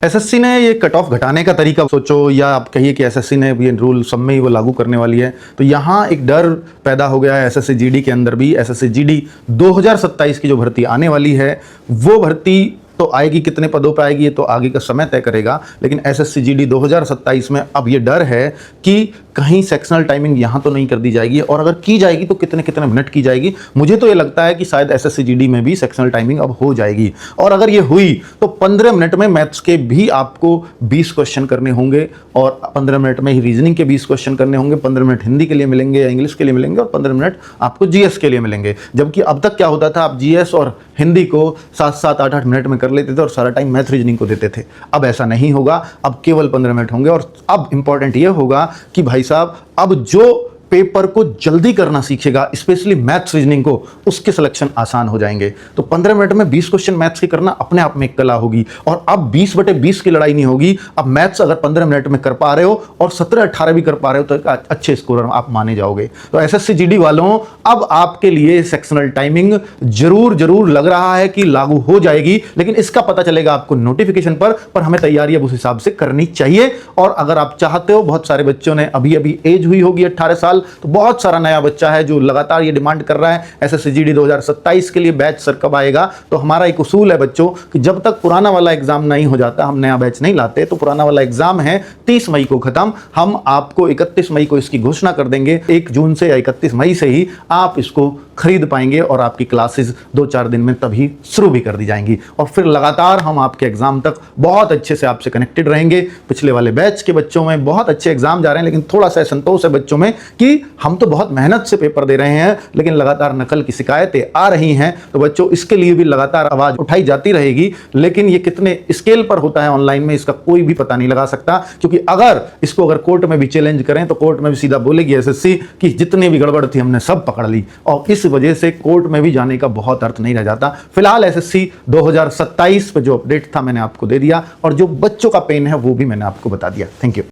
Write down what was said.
SSC ने ये cut off घटाने का तरीका सोचो, या आप कहिए कि एसएससी ने ये रूल सब में ही वो लागू करने वाली है, तो यहाँ एक डर पैदा हो गया है एसएससी जीडी के अंदर भी। एसएससी जीडी 2027 की जो भर्ती आने वाली है, वो भर्ती तो आएगी, कितने पदों पर आएगी ये तो आगे का समय तय करेगा, लेकिन एसएससी जीडी 2027 में अब ये डर है कि कहीं सेक्शनल टाइमिंग यहाँ तो नहीं कर दी जाएगी, और अगर की जाएगी तो कितने कितने मिनट की जाएगी। मुझे तो ये लगता है कि शायद एसएससी जीडी में भी सेक्शनल टाइमिंग अब हो जाएगी, और अगर ये हुई तो 15 मिनट में मैथ्स के भी आपको 20 क्वेश्चन करने होंगे, और 15 मिनट में ही रीजनिंग के 20 क्वेश्चन करने होंगे, 15 मिनट हिंदी के लिए मिलेंगे या इंग्लिश के लिए मिलेंगे, और 15 मिनट आपको जीएस के लिए मिलेंगे। जबकि अब तक क्या होता था, आप जीएस और हिंदी को 7-7, 8-8 मिनट में कर लेते थे और सारा टाइम मैथ रीजनिंग को देते थे। अब ऐसा नहीं होगा, अब केवल 15 मिनट होंगे। और अब इंपॉर्टेंट ये होगा कि भाई साहब, अब जो पेपर को जल्दी करना सीखेगा, स्पेशली मैथ्स रीजनिंग को, उसके सिलेक्शन आसान हो जाएंगे। तो 15 मिनट में 20 क्वेश्चन मैथ्स की करना अपने आप में एक कला होगी, और अब 20/20 की लड़ाई नहीं होगी। अब मैथ्स अगर 15 मिनट में कर पा रहे हो और 17-18 भी कर पा रहे हो तो अच्छे स्कोरर आप माने जाओगे। तो एसएससी जीडी वालों, अब आपके लिए सेक्शनल टाइमिंग जरूर लग रहा है कि लागू हो जाएगी, लेकिन इसका पता चलेगा आपको नोटिफिकेशन पर हमें तैयारी अब उस हिसाब से करनी चाहिए। और अगर आप चाहते हो, बहुत सारे बच्चों ने अभी एज हुई होगी 18 साल, तो बहुत सारा नया बच्चा है जो लगातार ये डिमांड कर रहा है एसएससी जीडी 2027 के लिए बैच सर कब आएगा। तो हमारा एक उसूल है बच्चों कि जब तक पुराना वाला एग्जाम नहीं हो जाता, हम नया बैच नहीं लाते। तो पुराना वाला एग्जाम है 30 मई को खत्म, हम आपको 31 मई को इसकी घोषणा कर देंगे। 1 जून से या 31 मई से ही आप इसको खरीद पाएंगे, और आपकी क्लासेस 2-4 दिन में तभी शुरू भी कर दी जाएंगी, और फिर लगातार हम आपके एग्जाम तक बहुत अच्छे से आपसे कनेक्टेड रहेंगे। पिछले वाले बैच के बच्चों में बहुत अच्छे एग्जाम जा रहे हैं, लेकिन थोड़ा सा संतोष है बच्चों में कि हम तो बहुत मेहनत से पेपर दे रहे हैं, लेकिन लगातार नकल की शिकायतें आ रही हैं। तो बच्चों, इसके लिए भी लगातार आवाज उठाई जाती रहेगी, लेकिन ये कितने स्केल पर होता है ऑनलाइन में, इसका कोई भी पता नहीं लगा सकता। क्योंकि अगर कोर्ट में भी चैलेंज करें तो कोर्ट में भी सीधा बोलेगी एसएससी कि जितने भी गड़बड़ थी हमने सब पकड़ ली, और इस वजह से कोर्ट में भी जाने का बहुत अर्थ नहीं रह जाता। फिलहाल एसएससी 2027 पे जो अपडेट था मैंने आपको दे दिया, और जो बच्चों का पेन है वो भी मैंने आपको बता दिया। Thank you.